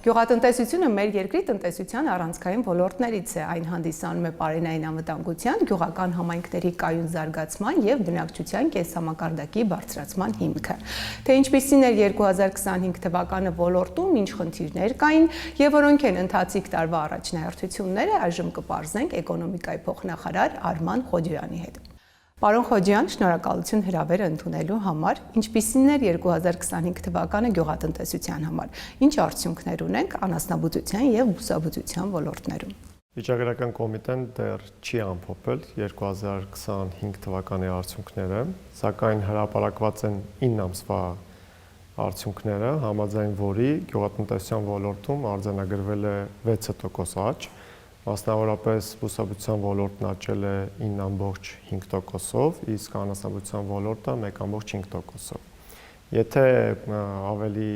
Գյուղատնտեսությունը մեր երկրի տնտեսության առանցքային ոլորտներից է, այն հանդիսանում է պարենային անվտանգության, գյուղական համայնքների կայուն զարգացման և բնակչության կենսամակարդակի բարձրացման հիմքը։ Թե ինչպիսին էր 2025 թվականը ոլորտում, ինչ խնդիրներ կային և որոնք են ընթացիկ տարվա առաջնահերթությունները, այժմ կպարզենք էկոնոմիկայի փոխնախարար Արման Խոջարյանի հետ։ Պարոն Խոջյան, շնորհակալություն հրավերը ընդունելու համար։ Ինչպիսին էր 2025 թվականը գյուղատնտեսության համար։ Ինչ արդյունքներ ունենք անասնաբուծության և բուսաբուծության ոլորտներում։ Վիճակագրական կոմիտեն դեռ չի ամփոփել 2025 թվականի արդյունքները, սակայն հրապարակված են 9 ամսվա արդյունքները, համաձայն որի գյուղատնտեսության ոլորտում արձանագրվել է 6% աճ, մասնավորապես բուսաբուծության ոլորտն աճել է 9.5%-ով, իսկ անասնաբուծության ոլորտը 1.5%-ով։ Եթե ավելի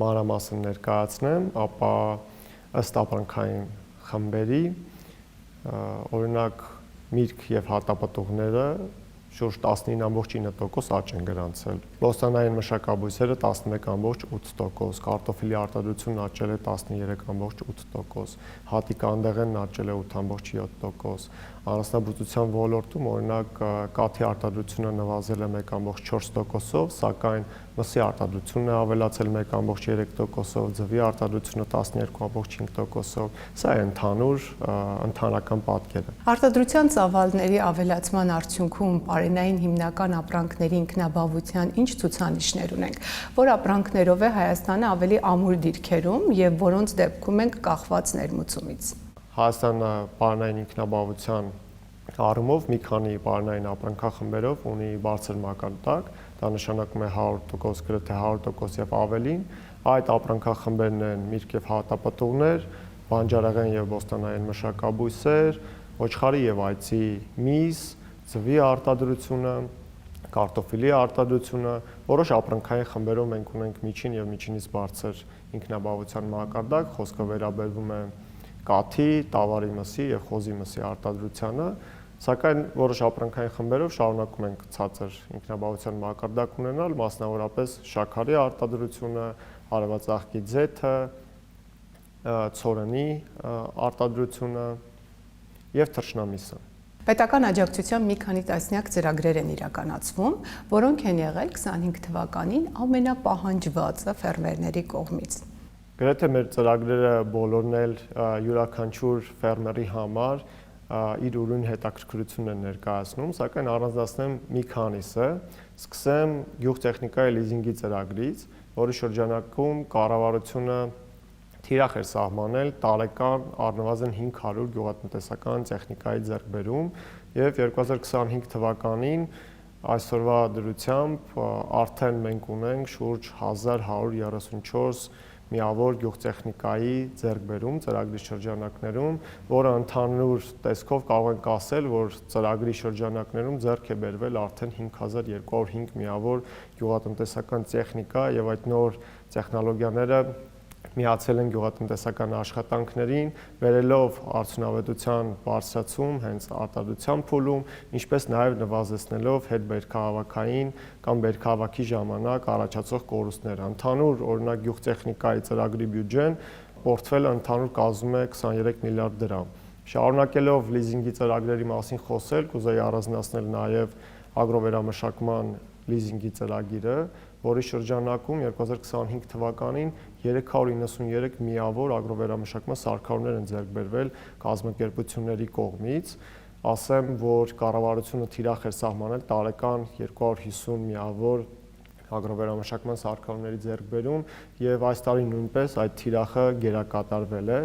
մանրամասն ներկայացնեմ, ապա ըստ ապրանքային խմբերի, օրինակ միրգ և հատապտուղները շուրջ 19.9% աճ են գրանցել, բոստանային մշակաբույսերը 11.8%, կարտոֆիլի արտադրությունն աճել է 13.8%, հատիկանդեղենն աճել է 8.7%, անասնաբուծության ոլորտում օրինակ կաթի արտադրությունը նվազել է 1.4%-ով, սակայն մսի արտադրությունն է ավելացել 1.3%-ով, ձվի արտադրությունը 12.5%-ով, սա է ընդհանրական պատկերը։ Արտադրության ծավալների ավելացման արդյունքում պարենային հիմնական ապրանքների ինքնաբավության ինչ ցուցանիշներ ունենք, որ ապրանքներով է Հայաստանը ավելի ամուր դիրքերում և որոնց դեպքում ենք կախված ներմուծումից։ Հայաստանը պարենային ինքնաբավության առումով մի քանի պարենային ապրանքախմբերով ունի բարձր մակարդակ, դա նշանակում է 100%, գրեթե 100% և ավելին։ Այդ ապրանքախմբերն են միրգ և հատապտուղներ, բանջարեղեն և բոստանային մշակաբույսեր, ոչխարի և այծի միս, ձվի արտադրությունը, կարտոֆիլի արտադրությունը, որոշ ապրանքային խմբերով մենք ունենք միջին և միջինից բարձր ինքնաբավության մակարդակ, խոսքը վերաբերվում է կաթի, տավարի մսի և խոզի մսի արտադրությանը, սակայն որոշ ապրանքային խմբերով շարունակում ենք ցածր ինքնաբավության մակարդակ ունենալ, մասնավորապես շաքարի արտադրությունը, արևածաղկի ձեթը, ցորենի արտադրությունը և թռչնամիսը։ Պետական աջակցության մի քանի տասնյակ ծրագրեր են իրականացվում, որոնք են եղել 25 թվականին ամենապահանջվածը ֆերմերների կողմից։ Գրեթե մեր ծրագրերը բոլորն էլ յուրաքանչյուր ֆերմերի համար իր ուրույն հետաքրքրությունն են ներկայացնում, սակայն առանձնացնեմ մի քանիսը, սկսեմ գյուղտեխնիկայի լիզինգի ծրագրից, որի շրջանակում կառավարությունը թիրախ էր սահմանել տարեկան առնվազն 500 գյուղատնտեսական տեխնիկայի ձեռքբերում և 2025 թվականին այսօրվա դրությամբ արդեն մենք ունենք շուրջ 1134 միավոր գյուղտեխնիկայի ձեռքբերում ծրագրի շրջանակներում, որը ընդհանուր տեսքով կարող ենք ասել, որ ծրագրի շրջանակներում ձեռք է բերվել արդեն 5205 միավոր գյուղատնտեսական տեխնիկա և այդ նոր տեխնոլոգիաները միացել են գյուղատնտեսական աշխատանքներին, բերելով արդյունավետության բարձրացում հենց արտադրության փուլում, ինչպես նաև նվազեցնելով հետբերքահավաքային կամ բերքահավաքի ժամանակ առաջացող կորուստները։ Ընդհանուր օրինակ գյուղտեխնիկայի ծրագրի բյուջեն պորտֆելը ընդհանուր կազմում է 23 միլիարդ դրամ։ Շարունակելով լիզինգի ծրագրերի մասին խոսել, կուզեի առանձնացնել նաև ագրովերամշակման լիզինգի ծրագիրը, որի շրջանակում 2025 թվականին 393 միավոր ագրովերամշակման սարքավորումներ են ձեռք բերվել կազմակերպությունների կողմից, ասեմ, որ կառավարությունը թիրախ էր սահմանել տարեկան 250 միավոր ագրովերամշակման սարքավորումների ձեռքբերում և այս տարի նույնպես այդ թիրախը գերակատարվել է։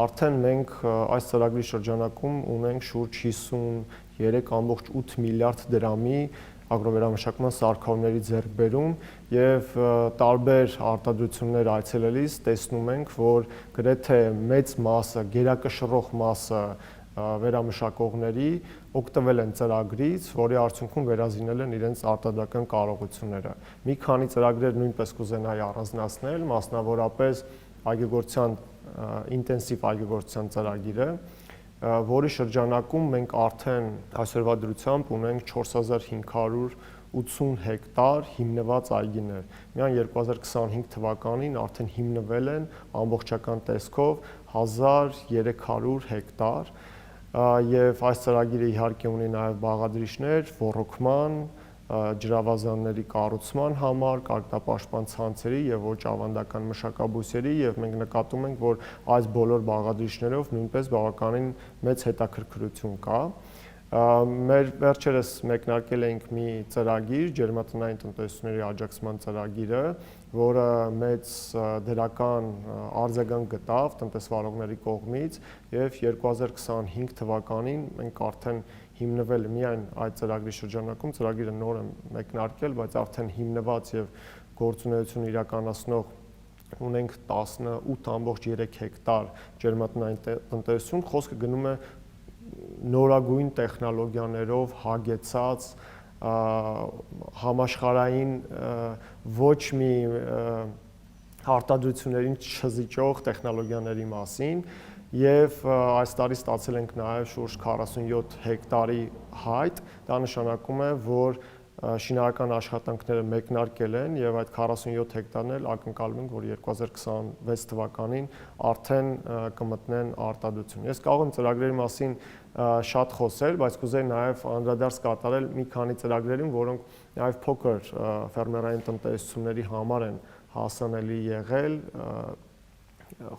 Արդեն մենք այս ծրագրի շրջանակում ունենք շուրջ 53.8 միլիարդ դրամի ագրովերամշակման սարքավորումների ձեռքբերում և տարբեր արտադրություններ այցելելիս տեսնում ենք, որ գրեթե մեծ մասը, գերակշռող մասը վերամշակողների օգտվել են ծրագրից, որի արդյունքում վերազինել են իրենց արտադրական կարողությունները։ Մի քանի ծրագրեր նույնպես կուզենայի առանձնացնել, մասնավորապես այգեգործության ինտենսիվ այգեգործության ծրագիրը, որի շրջանակում մենք արդեն այսօրվա դրությամբ ունենք 4500 80 հեկտար հիմնված այգիներ։ Միայն 2025 թվականին արդեն հիմնվել են ամբողջական տեսքով 1300 հեկտար եւ այս ծրագիրը իհարկե ունի նաեւ բաղադրիչներ ոռոգման, ջրավազանների կառուցման համար, կարգապաշտպան ցանցերի եւ ոչ ավանդական մշակաբույսերի եւ մենք նկատում ենք, որ այս բոլոր բաղադրիչներով նույնպես բավականին մեծ հետաքրքրություն կա։ Մեր վերջերս մեկնարկել ենք մի ծրագիր, ջերմատնային տնտեսությունների աջակցման ծրագիրը, որը մեծ դրական արձագանք գտավ տնտեսվարողների կողմից եւ 2025 թվականին մենք արդեն հիմնվել միայն այդ ծրագրի շրջանակում, ծրագիրը նոր է մեկնարկել, բայց արդեն հիմնված եւ գործունեություն իրականացնող ունենք 18.3 հեկտար ջերմատնային տնտեսություն, խոսքը գնում է նորագույն տեխնոլոգիաներով հագեցած համաշխարհային ոչ մի արտադրություններին չզիջող տեխնոլոգիաների մասին եւ այս տարի ստացել ենք նաեւ շուրջ 47 հեկտարի հայտ, դա նշանակում է, որ շինարարական աշխատանքները մեկնարկել են եւ այդ 47 հեկտարն էլ ակնկալում ենք, որ 2026 թվականին արդեն կմտնեն արտադրություն։ Ես կարող եմ ծրագրերի մասին շատ խոսել, բայց կուզեի նաեւ անդրադարձ կատարել մի քանի ծրագրերին, որոնք նաեւ փոքր ֆերմերային տնտեսությունների համար են հասանելի եղել,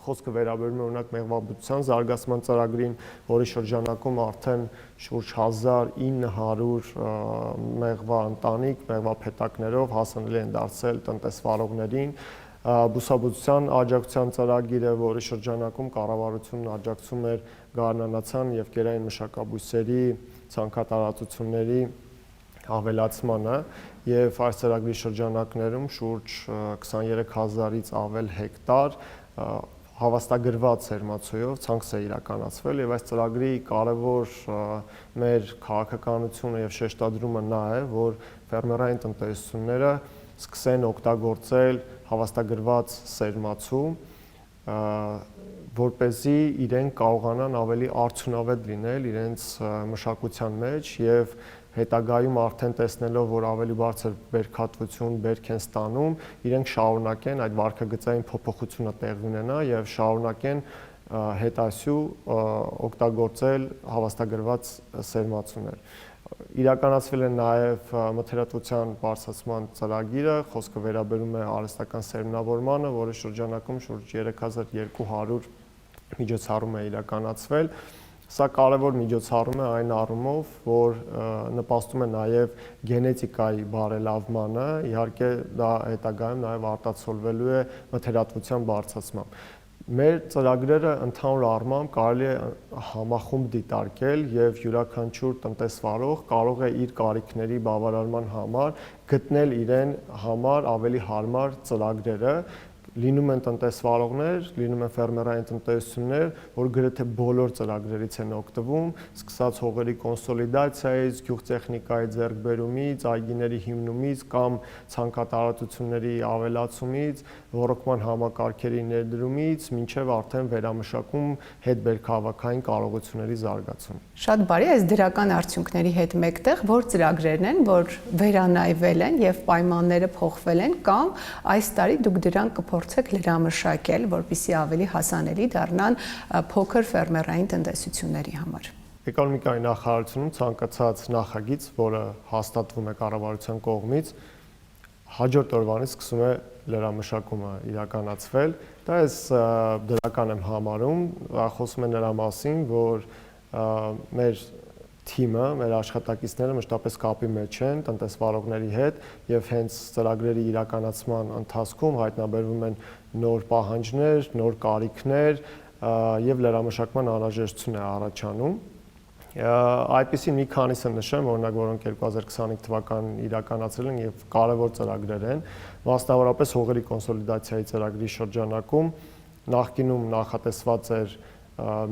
խոսքը վերաբերում է օրինակ մեղվաբուծության զարգացման ծրագրին, որի շրջանակում արդեն շուրջ 1900 մեղվա ընտանիք, մեղվափետակներով հասանելի են դարձել տնտեսվարողներին, բուսաբուծության աջակցության ծրագիրը, որի շրջանակում կառավարությունն աջակցում էր գարնանացան եւ կերային մշակաբույսերի ցանքատարածությունների ավելացմանը եւ այս ծրագրի շրջանակներում շուրջ 23000-ից ավել հեկտար հավաստագրված սերմացույով ցանց է իրականացվել եւ այս ծրագրի կարևոր մեր քաղաքականությունը եւ շեշտադրումը նա է, որ ֆերմերային տնտեսությունները սկսեն օգտագործել հավաստագրված սերմացու, որպեսզի իրենք կարողանան ավելի արդյունավետ լինել իրենց մշակության մեջ եւ հետագայում արդեն տեսնելով, որ ավելի բարձր բերքատվություն բերք են ստանում, իրենք շարունակեն այդ վարքագծային փոփոխությունը տեղի ունենա եւ շարունակեն հետասյու օգտագործել հավաստագրված սերմացուներ։ Իրականացվել է նաեւ մթերատվության բարձրացման ծրագիրը, խոսքը վերաբերում է արհեստական սերմնավորմանը, որի շրջանակում շուրջ 3200 միջոցառում է իրականացվել։ Սա կարևոր միջոցառում է այն առումով, որ նպաստում է նաև գենետիկայի բարելավմանը, իհարկե դա հետագայում նաև արտացոլվելու է մթերատվության բարձրացմամբ։ Մեր ծրագրերը ընդհանուր առմամբ կարելի է համախումբ դիտարկել եւ յուրաքանչյուր տնտեսվարող կարող է իր կարիքների բավարարման համար գտնել իրեն համար ավելի հարմար ծրագրերը, լինում են տնտեսվարողներ, լինում են ֆերմերային տնտեսություններ, որ գրեթե բոլոր ծրագրերից են օգտվում, սկսած հողերի կոնսոլիդացիայից, գյուղտեխնիկայի ձեռքբերումից, այգիների հիմնումից կամ ցանքատարածությունների ավելացումից, ոռոգման համակարգերի ներդրումից, մինչև արդեն վերամշակում հետբերքահավաքային կարողությունների զարգացում։ Շատ բարի, այս դրական արդյունքների հետ մեկտեղ որ ծրագրերն են, որ վերանայվել են եւ պայմանները փոխվել են կամ այս տարի դուք դրան կփորձեք լրամշակել, որպեսզի ավելի հասանելի դառնան փոքր ֆերմերային տնտեսությունների համար։ Էկոնոմիկայի նախարարությունում ցանկացած նախագիծ, որը հաստատվում է կառավարության կողմից, հաջորդ օրվանից սկսում է լրամշակումը իրականացվել։ Դա ես դրական եմ համարում, խոսում է նրա մասին, որ մեր թիմը, մեր աշխատակիցները մշտապես կապի մեջ են տնտեսվարողների հետ եւ հենց ծրագրերի իրականացման ընթացքում հայտնաբերվում են նոր պահանջներ, նոր կարիքներ եւ լրամշակման անհրաժեշտություն է առաջանում։ Այդպիսի մի քանիսը նշեմ, օրինակ, որոնք 2025 թվականին իրականացել են եւ կարևոր ծրագրեր են, մասնավորապես հողերի կոնսոլիդացիայի ծրագրի շրջանակում նախկինում նախատեսված էր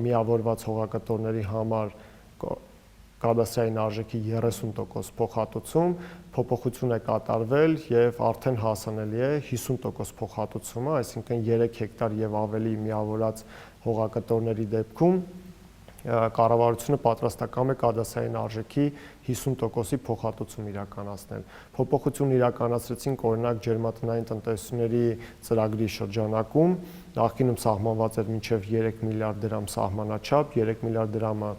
միավորված հողակտորների համար կադաստրային արժեքի 30% փոխհատուցում, փոփոխություն է կատարվել եւ արդեն հասանելի է 50% փոխհատուցումը, այսինքն 3 հեկտար եւ ավելի միավորած հողակտորների դեպքում կառավարությունը պատրաստակամ է կադաստրային արժեքի 50%-ի փոխհատուցում իրականացնել։ Փոփոխություն իրականացրեցինք օրինակ ջերմատնային տնտեսությունների ծրագրի շրջանակում, նախկինում սահմանված էր մինչև 3 միլիարդ դրամ սահմանաչափ, 3 միլիարդ դրամը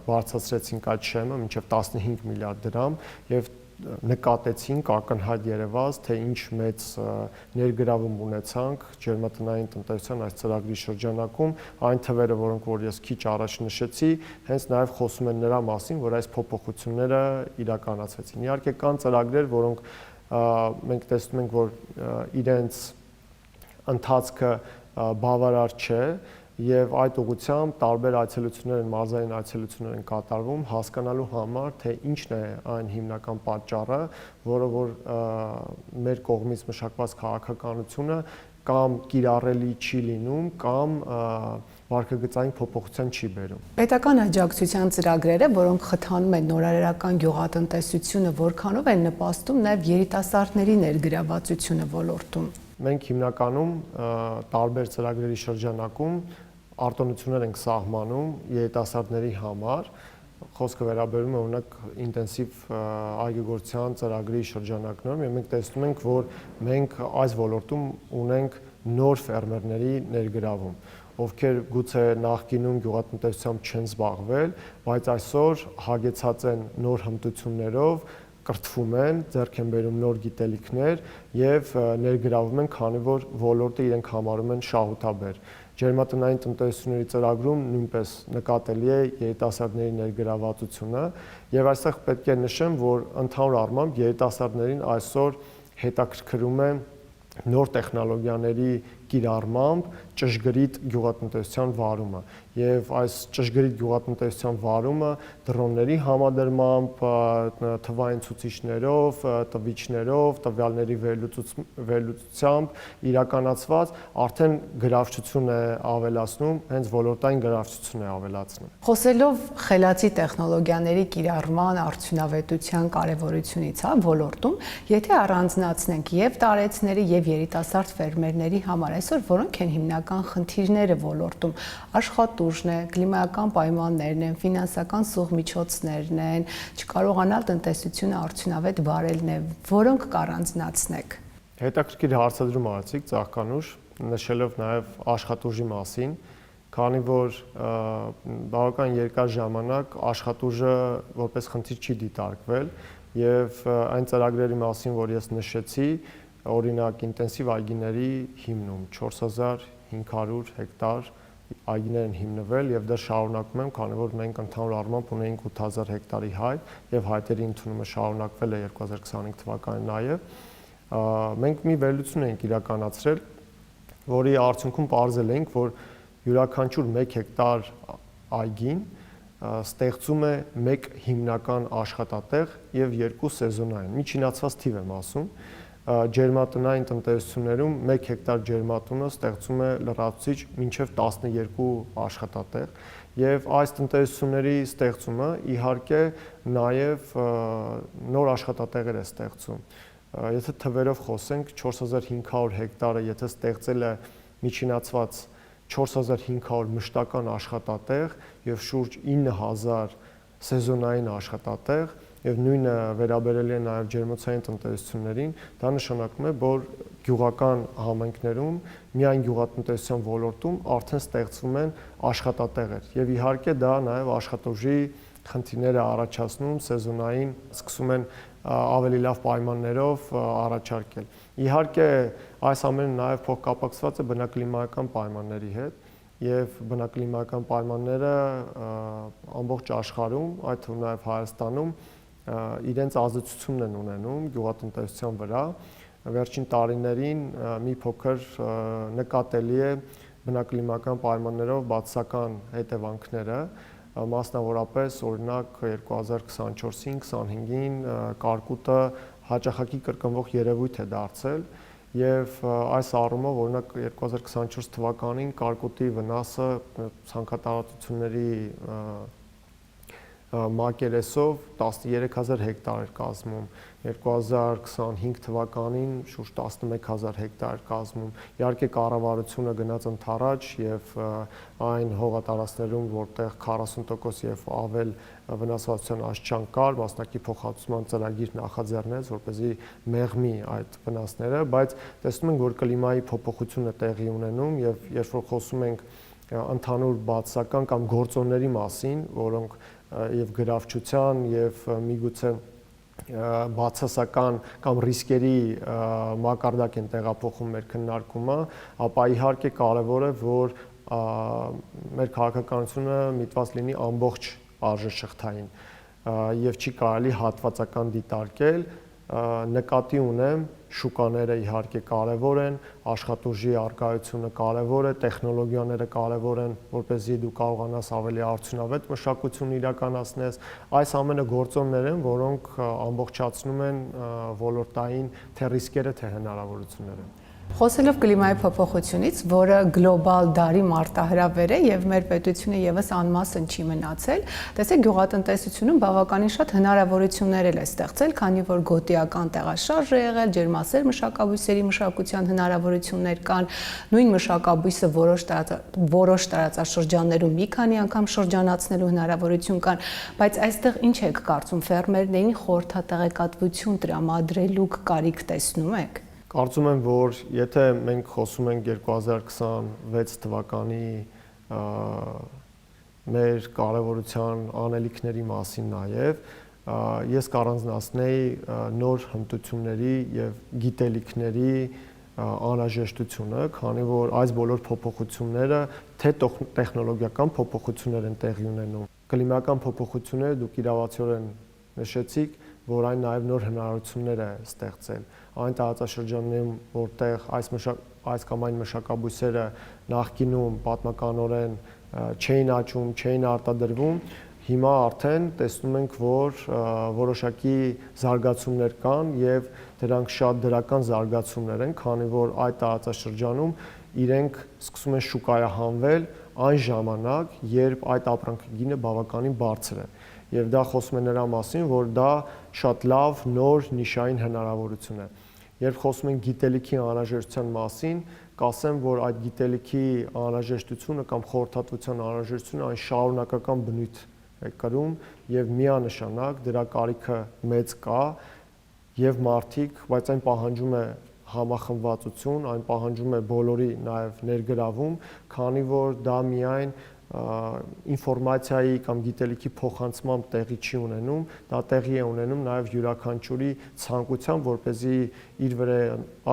բարձրացրեցինք այդ շեմը մինչև 15 միլիարդ դրամ եւ նկատեցինք, ակնհայտ երևաց, թե ինչ մեծ ներգրավում ունեցանք ջերմատնային տնտեսության այս ծրագրի շրջանակում, այն թվերը, որոնք որ ես քիչ առաջ նշեցի, հենց նաև խոսում են նրա մասին, որ այս փոփոխությունները իրականացվեցին։ Իհարկե կան ծրագրեր, որոնք մենք տեսնում ենք, որ իրենց ընթացքը բավարար չէ, եւ այդ ուղղությամբ տարբեր այցելություններ են, մարզային այցելություններ են կատարվում հասկանալու համար, թե ինչն է այն հիմնական պատճառը, որը որ մեր կողմից մշակված քաղաքականությունը կամ կիրառելի չի լինում, կամ վարքագծային փոփոխության չի բերում։ Պետական աջակցության ծրագրերը, որոնք խթանում են նորարարական գյուղատնտեսությունը, որքանով են նպաստում նաև երիտասարդների ներգրավվածությունը ոլորտում։ Մենք հիմնականում տարբեր ծրագրերի շրջանակում արտոնություններ ենք սահմանում երիտասարդների համար, խոսքը վերաբերում է օրինակ ինտենսիվ այգեգործության ծրագրի շրջանակներում, եւ մենք տեսնում ենք, որ մենք այս ոլորտում ունենք նոր ֆերմերների ներգրավում, ովքեր գուցե նախկինում գյուղատնտեսությամբ չեն զբաղվել, բայց այսօր հագեցած են նոր հմտություններով, կրթվում են, ձեռք են բերում նոր գիտելիքներ եւ ներգրավում են, քանի որ ոլորտը իրենք համարում են շահութաբեր։ Ջերմատնային տնտեսությունների ծրագրում նույնպես նկատելի է երիտասարդների ներգրավվածությունը եւ այստեղ պետք է նշեմ, որ ընդհանուր առմամբ երիտասարդներին այսօր հետաքրքրում է նոր տեխնոլոգիաների կիրառմամբ ճշգրիտ գյուղատնտեսության վարումը եւ այս ճշգրիտ գյուղատնտեսության վարումը դրոնների համադրմամբ, թվային ցուցիչներով, տվիչներով, տվյալների վերլուծությամբ իրականացված արդեն գրավչություն է ավելացնում, հենց ոլորտային գրավչություն է ավելացնում։ Խոսելով խելացի տեխնոլոգիաների կիրառման արդյունավետության կարևորությունից, ոլորտում, եթե առանձնացնենք եւ տարեցների եւ երիտասարդ ֆերմերների համար այսօր որոնք են հիմնական խնդիրները ոլորտում, աշխատուժն է, կլիմայական պայմաններն են, ֆինանսական սուղմիջոցներն են, չկարողանալ տնտեսությունը արդյունավետ վարելն է, որոնք կառանձնացնեք։ Հետաքրքիր հարցադրում արեցիք Ծաղկանուշ, նշելով նաև աշխատուժի մասին, քանի որ բավական երկար ժամանակ աշխատուժը որպես խնդիր չի դիտարկվել եւ այն ծրագրերի մասին, որ ես նշեցի, օրինակ ինտենսիվ այգիների հիմնում 4500 հեկտար այգիներ են հիմնվել եւ դա շարունակում եմ, քանի որ մենք ընդհանուր առմամբ ունենք 8000 հեկտարի հայտ եւ հայտերի ընդունումը շարունակվել է 2025 թվականին նաեւ։ Մենք մի վերլուծություն ենք իրականացրել, որի արդյունքում պարզել ենք, որ յուրաքանչյուր 1 հեկտար այգին ստեղծում է 1 հիմնական աշխատատեղ եւ 2 սեզոնային։ Միջինացված թիվ եմ ասում։ Ջերմատնային տնտեսություններում 1 հեկտար ջերմատունը ստեղծում է լրացուցիչ մինչև 12 աշխատատեղ եւ այս տնտեսությունների ստեղծումը իհարկե նաեւ նոր աշխատատեղեր է ստեղծում։ Եթե թվերով խոսենք, 4500 հեկտարը եթե ստեղծել է միջինացված 4500 մշտական աշխատատեղ եւ շուրջ 9000 սեզոնային աշխատատեղ եւ նույնը վերաբերելի է նաեւ ջերմոցային տնտեսություններին, դա նշանակում է, որ գյուղական համայնքներում միայն գյուղատնտեսության ոլորտում արդեն ստեղծվում են աշխատատեղեր եւ իհարկե դա նաեւ աշխատուժի խնդիրներ է առաջացնում, սեզոնային սկսում են ավելի լավ պայմաններով առաջարկել։ Իհարկե այս ամենը նաեւ փոխկապակցված է բնակլիմայական պայմանների հետ եւ բնակլիմայական պայմանները ամբողջ աշխարհում, այդ թվում նաեւ Հայաստանում իրենց ազդեցությունն են ունենում գյուղատնտեսության վրա։ Վերջին տարիներին մի փոքր նկատելի է բնակլիմայական պայմաններով բացասական հետևանքները, մասնավորապես օրինակ 2024-ին, 25-ին կարկուտը հաճախակի կրկնվող երևույթ է դարձել եւ այս առումով օրինակ 2024 թվականին կարկուտի վնասը ցանքատարածությունների մակերեսով 13000 հեկտար էր կազմում, 2025 թվականին շուրջ 11000 հեկտար կազմում։ Իհարկե կառավարությունը գնաց ընդառաջ եւ այն հողատարածքներում, որտեղ 40% եւ ավել վնասվածության աշխարհ կար, մասնակի փոխհատուցման ծրագիր նախաձեռնեց, որպեսզի մեղմի այդ վնասները, բայց տեսնում ենք, որ կլիմայի փոփոխություն է տեղի ունենում եւ երբ որ խոսում ենք ընդհանուր բացական կամ գործոնների մասին, որոնք եւ գրավչության եւ միգուցե բացասական կամ ռիսկերի մակարդակ են տեղափոխում մեր քննարկումը, ապա իհարկե կարևոր է, որ մեր քաղաքականությունը միտված լինի ամբողջ արժեշղթային եւ չի կարելի հատվածական դիտարկել, նկատի ունեմ շուկաները իհարկե կարևոր են, աշխատուժի առկայությունը կարևոր է, տեխնոլոգիաները կարևոր են, որպեսզի դու կարողանաս ավելի արդյունավետ մշակություն իրականացնես։ Այս ամենը գործոններ են, որոնք ամբողջացնում են ոլորտային թե ռիսկերը, թե հնարավորությունները։ Խոսելով կլիմայի փոփոխությունից, որը գլոբալ դարի մարտահրավեր է եւ մեր պետությունը եւս անմասն չի մնացել, տեսեք գյուղատնտեսությունում բավականին շատ հնարավորություններ է ստեղծել, քանի որ գոտիական տեղաշարժ է եղել, ջերմասեր մշակաբույսերի մշակության հնարավորություններ կան, նույն մշակաբույսը որոշ տարածաշրջաններում մի քանի անգամ շրջանացնելու հնարավորություն կան, բայց այստեղ ինչ եք կարծում, ֆերմերներին խորհրդատեղեկատվություն տրամադրելու կարիք տեսնում եք։ Կարծում եմ, որ եթե մենք խոսում ենք 2026 թվականի մեր կարևորության անելիքների մասին նաև, ես կառանձնացնեի նոր հմտությունների եւ գիտելիքների անհրաժեշտությունը, քանի որ այս բոլոր փոփոխությունները թե տեխնոլոգիական փոփոխություններ են տեղի ունենում։ Կլիմական փոփոխությունները դուք իրավացիորեն նշեցիք, որ այն նաև նոր հնարավորություններ է ստեղծել։ Այն տարածաշրջաններում, որտեղ այս կամ այն մշակաբույսերը նախկինում պատմականորեն չէին աճում, չէին արտադրվում, հիմա արդեն տեսնում ենք, որ որոշակի զարգացումներ կան եւ դրանք շատ դրական զարգացումներ են, քանի որ այդ տարածաշրջանում իրենք սկսում են շուկայահանվել այն ժամանակ, երբ այդ ապրանքագինը բավականին բարձր է։ Եվ դա խոսում է նրա մասին, որ դա շատ լավ նոր նիշային հնարավորություն է։ Երբ խոսում ենք գիտելիքի անհրաժեշտության մասին, կասեմ, որ այդ գիտելիքի անհրաժեշտությունը կամ խորհրդատվության անհրաժեշտությունը այն շարունակական բնույթ է կրում եւ միանշանակ դրա կարիքը մեծ կա եւ մարդիկ, բայց այն պահանջում է համախմբվածություն, այն պահանջում է բոլորի նաեւ ներգրավում, քանի որ դա միայն ինֆորմացիայի կամ գիտելիքի փոխանցմամբ տեղի չի ունենում, դա տեղի է ունենում նաև յուրաքանչյուրի ցանկությամբ, որպեսզի իր վրա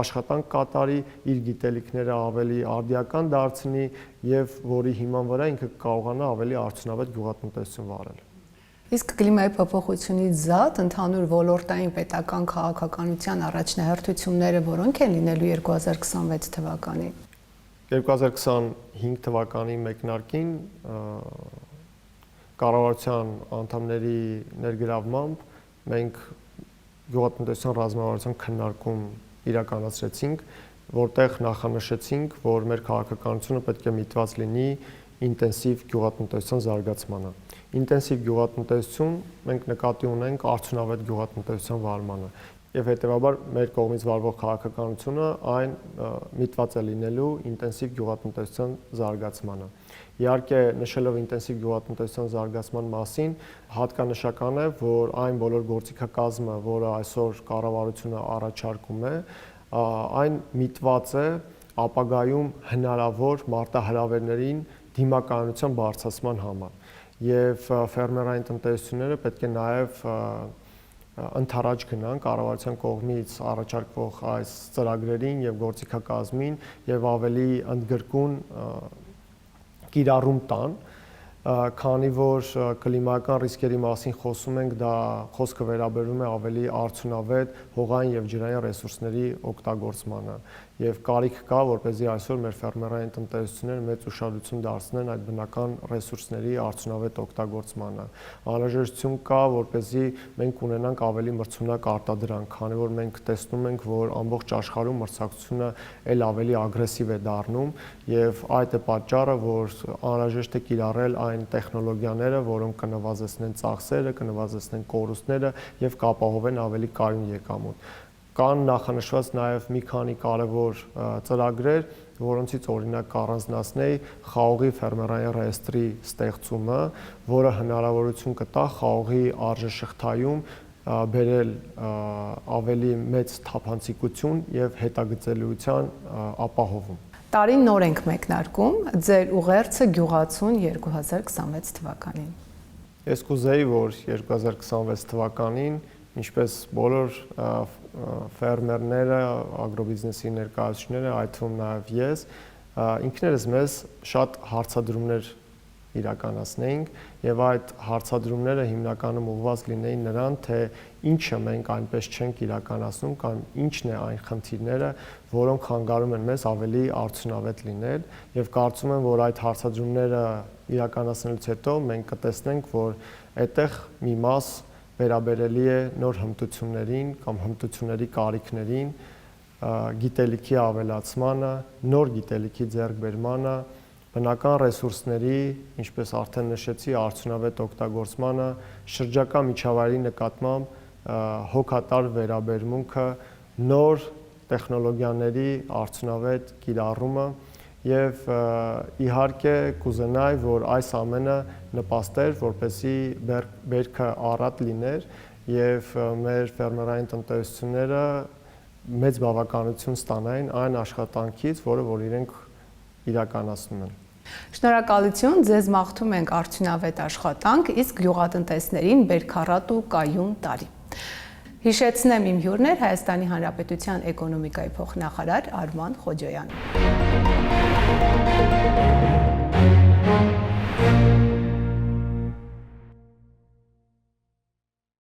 աշխատանք կատարի, իր գիտելիքները ավելի արդիական դարձնի եւ որի հիման վրա ինքը կարողանա ավելի արդյունավետ գյուղատնտեսություն վարել։ Իսկ կլիմայի փոփոխությունից զատ ընդհանուր ոլորտային պետական քաղաքականության առաջնահերթությունները որոնք են լինելու 2026 թվականին։ 2025 թվականի մեկնարկին կառավարության անդամների ներգրավմամբ մենք գյուղատնտեսության ռազմավարության քննարկում իրականացրեցինք, որտեղ նախանշեցինք, որ մեր քաղաքականությունը պետք է միտված լինի ինտենսիվ գյուղատնտեսության զարգացմանը։ Ինտենսիվ գյուղատնտեսություն մենք նկատի ունենք արդյունավետ գյուղատնտեսության վարմանը եւ հետեւաբար մեր կողմից վարվող քաղաքականությունը այն միտված է լինելու ինտենսիվ գյուղատնտեսության զարգացմանը։ Իհարկե, նշելով ինտենսիվ գյուղատնտեսության զարգացման մասին, հատկանշական է, որ այն բոլոր գործիքակազմը, որը այսօր կառավարությունը առաջարկում է, այն միտված է ապագայում հնարավոր մարտահրավերներին դիմակայունության բարձրացման համար։ Եվ ֆերմերային տնտեսությունները պետք է նաև ընդառաջ գնան կառավարության կողմից առաջարկվող այս ծրագրերին եւ գործիքակազմին եւ ավելի ընդգրկուն կիրառում տան, քանի որ կլիմայական ռիսկերի մասին խոսում ենք, դա խոսքը վերաբերում է ավելի արդյունավետ հողային եւ ջրային ռեսուրսների օգտագործմանը եւ կարիք կա, որպեսզի այսօր մեր ֆերմերային տնտեսությունները մեծ ուշադրություն դարձնեն այդ բնական ռեսուրսների արդյունավետ օգտագործմանը։ Անհրաժեշտություն կա, որպեսզի մենք ունենանք ավելի մրցունակ արտադրանք, քանի որ մենք տեսնում ենք, որ ամբողջ աշխարհում մրցակցությունը ել ավելի ագրեսիվ է դառնում եւ այդ է պատճառը, որ անհրաժեշտ է կիրառել այն տեխնոլոգիաները, որոնք կնվազեցնեն ծախսերը, կնվազեցնեն կորուստները եւ կապահովեն ավելի կայուն եկամուտ։ Կան նախանշված նաև մի քանի կարևոր ծրագրեր, որոնցից օրինակ կառանձնացնեի խաղողի ֆերմերային ռեեստրի ստեղծումը, որը հնարավորություն կտա խաղողի արժեշղթայում բերել ավելի մեծ թափանցիկություն եւ հետագծելիության ապահովում։ Տարին նոր ենք մեկնարկում, ձեր ուղերձը գյուղացուն 2026 թվականին։ Ես կուզեի, որ 2026 թվականին, ինչպես բոլոր ֆերմերները, ագրոբիզնեսի ներկայացուցիչները, այդ թվում նաև ես, ինքներս մեզ շատ հարցադրումներ իրականացնեինք եւ այդ հարցադրումները հիմնականում ուղղված լինեին նրան, թե ինչը մենք այնպես չենք իրականացնում կամ ինչն է այն խնդիրները, որոնք խանգարում են մեզ ավելի արդյունավետ լինել եւ կարծում եմ, որ այդ հարցադրումները իրականացնելուց հետո մենք կտեսնենք, որ այդտեղ մի մաս վերաբերելի է նոր հմտություններին կամ հմտությունների կարիքներին, գիտելիքի ավելացմանը, նոր գիտելիքի ձեռքբերմանը, բնական ռեսուրսների, ինչպես արդեն նշեցի, արդյունավետ օգտագործմանը, շրջակա միջավայրի նկատմամբ հոգատար վերաբերմունքը, նոր տեխնոլոգիաների արդյունավետ կիրառումը եւ իհարկե կուզենայի, որ այս ամենը նպաստեր, որպեսզի բերքը առատ լիներ եւ մեր ֆերմերային տնտեսությունները մեծ բավականություն ստանային այն աշխատանքից, որ իրենք իրականացնում են։ Շնորհակալություն, ձեզ մաղթում ենք արդյունավետ աշխատանք, իսկ գյուղատնտեսներին բերքառատ ու կայուն տարի։ Հիշեցնեմ, իմ հյուրն էր Հայաստանի Հանրապետության էկոնոմիկայի փոխնախարար Արման Խոջոյանը։